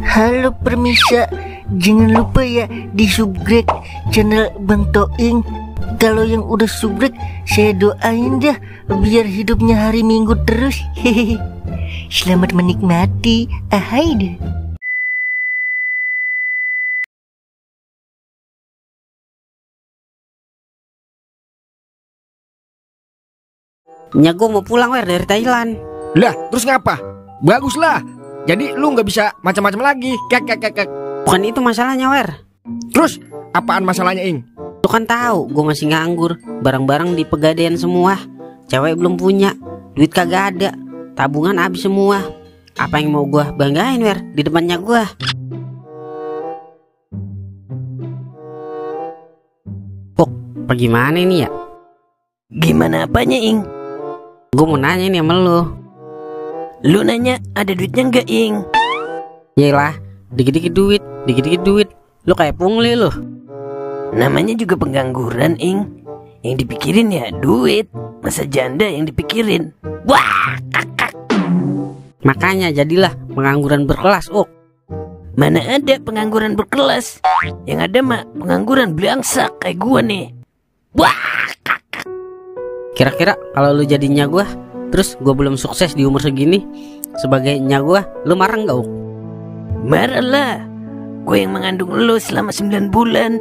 Halo permisa, jangan lupa ya di subscribe channel Bang Toing. Kalau yang udah subscribe, saya doain dah biar hidupnya hari Minggu terus. Hehehe. Selamat menikmati. Ahai deh. Nya gue mau pulang dari Thailand. Lah, terus ngapa? Bagus lah. Jadi lu nggak bisa macam-macam lagi. Kek. Bukan itu masalahnya, Terus apaan masalahnya, Ing? Lu kan tahu gue masih nganggur. Barang-barang di pegadaian semua. Cewek belum punya, duit kagak ada, tabungan habis semua. Apa yang mau gue banggain, di depannya gue? Bagaimana ini ya? Gimana apanya, Ing? Gue mau nanya nih sama lu. Lu nanya ada duitnya nggak, Ing? Yalah, dikit-dikit duit. Lu kayak pungli lu. Namanya juga pengangguran, Ing. Yang dipikirin ya duit. Masa janda yang dipikirin? Wah, kakak. Makanya jadilah pengangguran berkelas, Mana ada pengangguran berkelas? Yang ada mah pengangguran belangsak kayak gua nih. Wah, kakak. Kira-kira kalau lu jadinya gua, terus gua belum sukses di umur segini sebagai nya gua, lu marah nggak, Marah lah. Gue yang mengandung lu selama 9 bulan,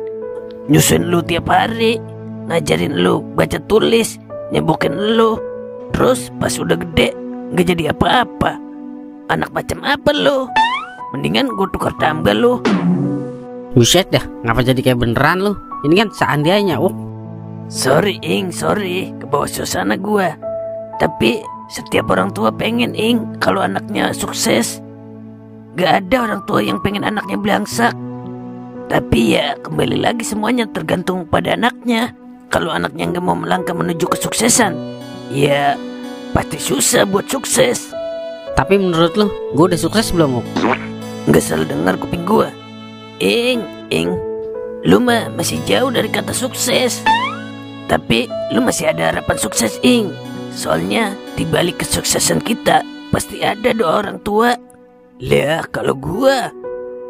nyusuin lu tiap hari, ngajarin lu baca tulis, nyebokin lu. Terus pas udah gede nggak jadi apa-apa. Anak macam apa lu? Mendingan gue tukar tambah lu. Buset dah, ngapa jadi kayak beneran lu? Ini kan seandainya, Sorry, Ing, sorry kebawa suasana gua. Tapi setiap orang tua pengen, Ing, kalau anaknya sukses. Gak ada orang tua yang pengen anaknya belangsak. Tapi ya kembali lagi semuanya tergantung pada anaknya. Kalau anaknya gak mau melangkah menuju kesuksesan, ya pasti susah buat sukses. Tapi menurut lu, gue udah sukses belum, Gak salah dengar kuping gua. Ing, lu mah masih jauh dari kata sukses. Tapi lu masih ada harapan sukses, Ing. Soalnya di balik kesuksesan kita pasti ada doa orang tua. Lah kalau gua,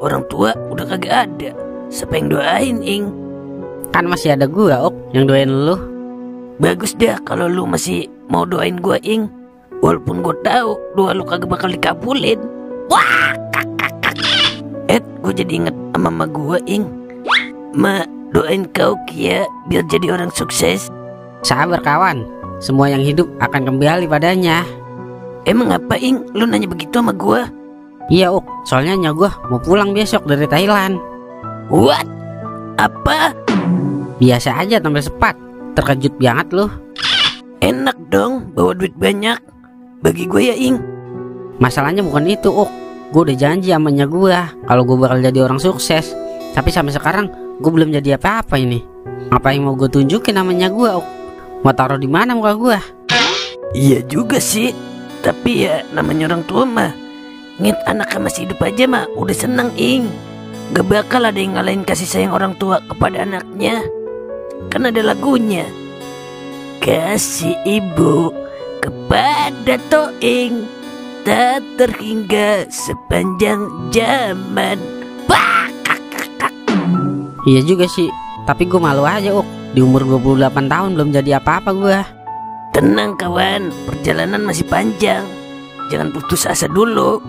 orang tua udah kagak ada. Siapa yang doain, Ing? Kan masih ada gua, yang doain lu. Bagus dah kalau lu masih mau doain gua, Ing. Walaupun gua tahu doa lu kagak bakal dikabulin. Wah, kakak. Gua jadi inget sama mama gua, Ing. Ma, doain kau Kia biar jadi orang sukses. Sabar kawan, semua yang hidup akan kembali padanya. Emang apa, Ing? Lu nanya begitu sama gua? Iya, soalnya nya gua mau pulang besok dari Thailand. What? Apa? Biasa aja tampil sepat. Terkejut banget lu. Enak dong bawa duit banyak. Bagi gue ya, Ing. Masalahnya bukan itu, Gue udah janji sama nya gua kalau gue bakal jadi orang sukses. Tapi sampai sekarang gue belum jadi apa-apa ini. Apa yang mau gue tunjukin namanya gue, Mau taruh di mana muka gue? Iya juga sih. Tapi ya namanya orang tua mah, ngit anaknya masih hidup aja mah udah seneng, Ing. Gak bakal ada yang ngalahin kasih sayang orang tua kepada anaknya. Kan ada lagunya, kasih ibu kepada Toing tak terhingga sepanjang zaman. Wah, kakak. Iya juga sih. Tapi gue malu aja, Di umur 28 tahun belum jadi apa-apa gue. Tenang kawan, perjalanan masih panjang. Jangan putus asa dulu.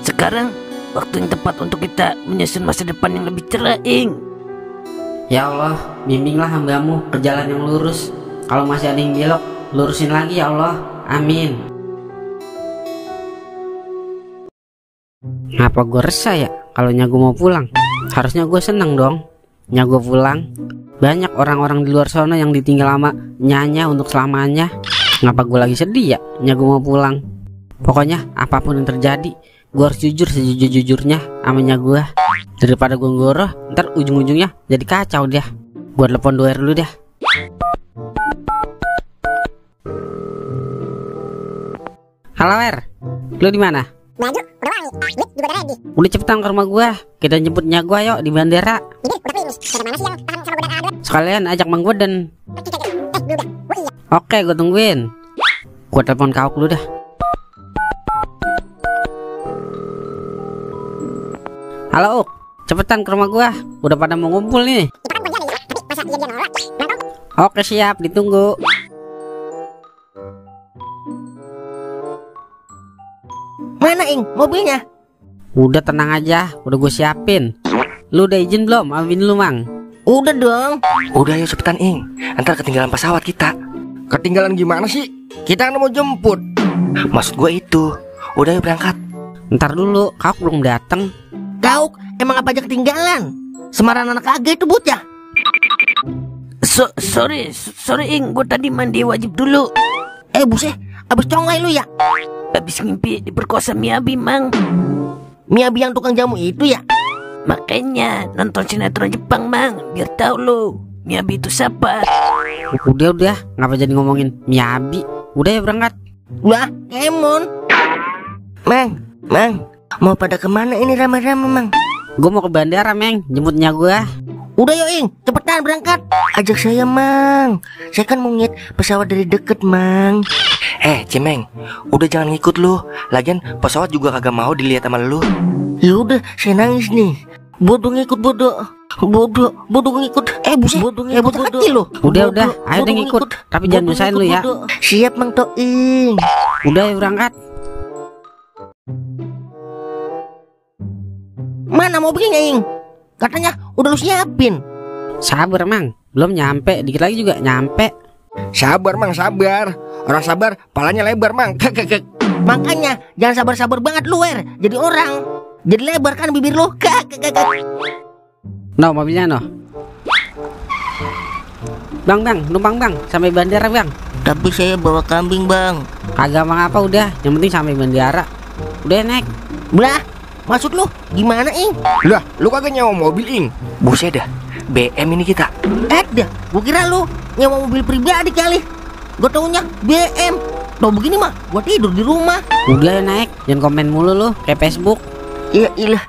Sekarang waktu yang tepat untuk kita menyusun masa depan yang lebih cerah, Ing. Ya Allah, bimbinglah hamba-Mu ke jalan yang lurus. Kalau masih ada yang belok, lurusin lagi ya Allah. Amin. Ngapa gue resah ya kalau nya gue mau pulang? Harusnya gue seneng dong nya gue pulang. Banyak orang-orang di luar sana yang ditinggal sama nyanya untuk selamanya. Ngapa gue lagi sedih ya nya gue mau pulang? Pokoknya apapun yang terjadi, gue harus jujur sejujur-jujurnya sama nya gue. Daripada gue ngoroh, ntar ujung-ujungnya jadi kacau deh. Gue telepon doer dulu deh. Halo lu di mana? Baju udah wangi, duit juga udah ready. Udah cepetan ke rumah gua. Kita jemputnya gua yuk di bandara. Ini udah finish. Ada mana sih yang tahan sama godaan Adon? Sekalian ajak Mang Goden. Udah. Oh iya. Oke, gua tungguin. Gua telepon Kauk dulu dah. Halo Uk, cepetan ke rumah gua. Udah pada mau ngumpul nih. Itu kan gua jadi, tapi masa dia nolak? Nonton. Oke siap, ditunggu. Mana Ing mobilnya? Udah tenang aja, udah gue siapin. Lu udah izin belum? Amin lu Mang. Udah dong. Udah ayo cepetan Ing, ntar ketinggalan pesawat kita. Ketinggalan gimana sih? Kita kan mau jemput. Maksud gue itu. Udah ayo berangkat. Ntar dulu, kau belum dateng. Kau emang apa aja ketinggalan? Semaran anak kagak itu bocah. Sorry Ing, gue tadi mandi wajib dulu. Buset, abis congai lu ya? Habis ngimpi diperkosa Miyabi, Mang. Miyabi yang tukang jamu itu ya? Makanya nonton sinetron Jepang, Mang, biar tahu lu Miyabi itu siapa. Udah, ngapa jadi ngomongin Miyabi? Udah ya berangkat. Wah, Emon. Mang, mau pada kemana ini rame-rame, Mang? Gue mau ke bandara, Meng, jemputnya gua. Udah yuk Ing, cepetan berangkat. Ajak saya, Mang. Saya kan mau ngeliat pesawat dari deket, Mang. Cemeng, udah jangan ngikut lu. Lagian pesawat juga kagak mau dilihat sama lu. Ya udah, saya nangis nih. Bodoh ngikut, bodoh ngikut. Buset, bodoh kecil lu. Udah, ayo deh ngikut. Tapi jangan nyusahin lu ya. Siap, Mang Toing. Udah ya berangkat. Mana mobilnya, Ing? Katanya udah lu siapin. Sabar Mang, belum nyampe, dikit lagi juga nyampe. Sabar Mang, sabar. Orang sabar, palanya lebar Mang. Makanya jangan sabar-sabar banget lu, jadi orang. Jadi lebar kan bibir lu. No, mobilnya no. Bang, numpang bang, sampai bandara bang. Tapi saya bawa kambing, Bang. Kagak apa udah, yang penting sampai bandara. Udah naik. Belah, maksud lu gimana, Ing? Lah, lu kagak nyewa mobil Ing? Buset dah, BM ini kita. Dah, gua kira lu nyewa mobil pribadi kali. Gua taunya BM. Tau begini mah, gua tidur di rumah. Udah ya naik, jangan komen mulu lu, kayak Facebook. Ya ilah,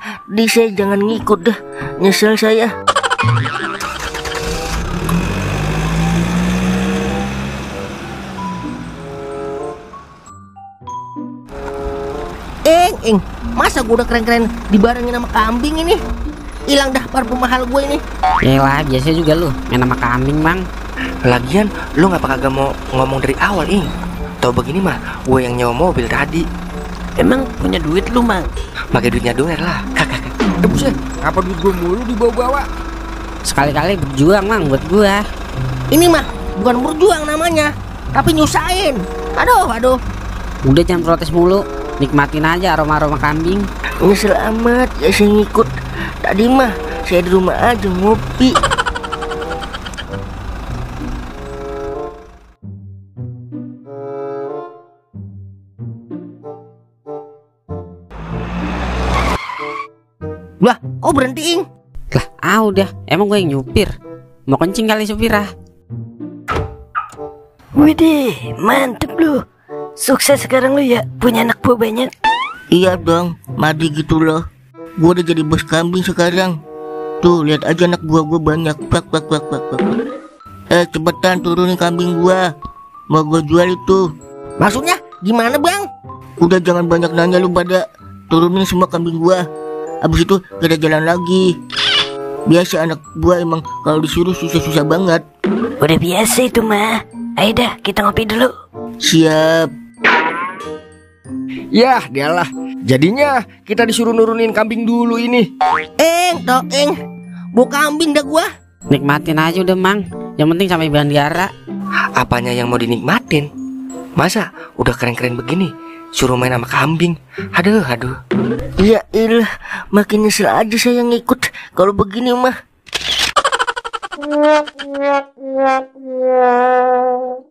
saya jangan ngikut dah. Nyesel saya. Ing, masa gua udah keren-keren dibarengin sama kambing ini? Hilang dah parfum mahal gue ini. Yalah, biasa juga lu main sama kambing, Bang. Lagian lu ngapa kagak mau ngomong dari awal Ing? Tau begini mah, gue yang nyewa mobil tadi. Emang punya duit lu, Mang? Pakai duitnya doer lah. Buset, apa duit gue mulu dibawa-bawa? Sekali-kali berjuang, Mang, buat gua. Ini mah bukan berjuang namanya, tapi nyusahin. Aduh. Udah jangan protes mulu, nikmatin aja aroma-aroma kambing. Nyesel amat ya saya ngikut. Tadi mah saya di rumah aja ngopi. Lah, kok berhenti, Ing? Lah, udah, emang gue yang nyupir. Mau kencing kali supir ah. Widih, mantep lu. Sukses sekarang lu ya, punya anak buah banyak. Iya dong, madi gitu loh. Gue udah jadi bos kambing sekarang. Tuh, lihat aja anak buah gue banyak. Pak. Cepetan turunin kambing gue. Mau gue jual itu. Maksudnya gimana, Bang? Udah jangan banyak nanya lu pada. Turunin semua kambing gue. Abis itu kita jalan lagi. Biasa anak buah emang kalau disuruh susah-susah banget. Udah biasa itu mah. Ayo dah, kita ngopi dulu. Siap. Yah, dialah. Jadinya kita disuruh nurunin kambing dulu ini. Eng, bawa kambing dah gua. Nikmatin aja udah, Mang. Yang penting sampai bandara. Apanya yang mau dinikmatin? Masa udah keren-keren begini suruh main sama kambing? Aduh. Ya ilah, makin nyesel aja saya ngikut kalau begini mah.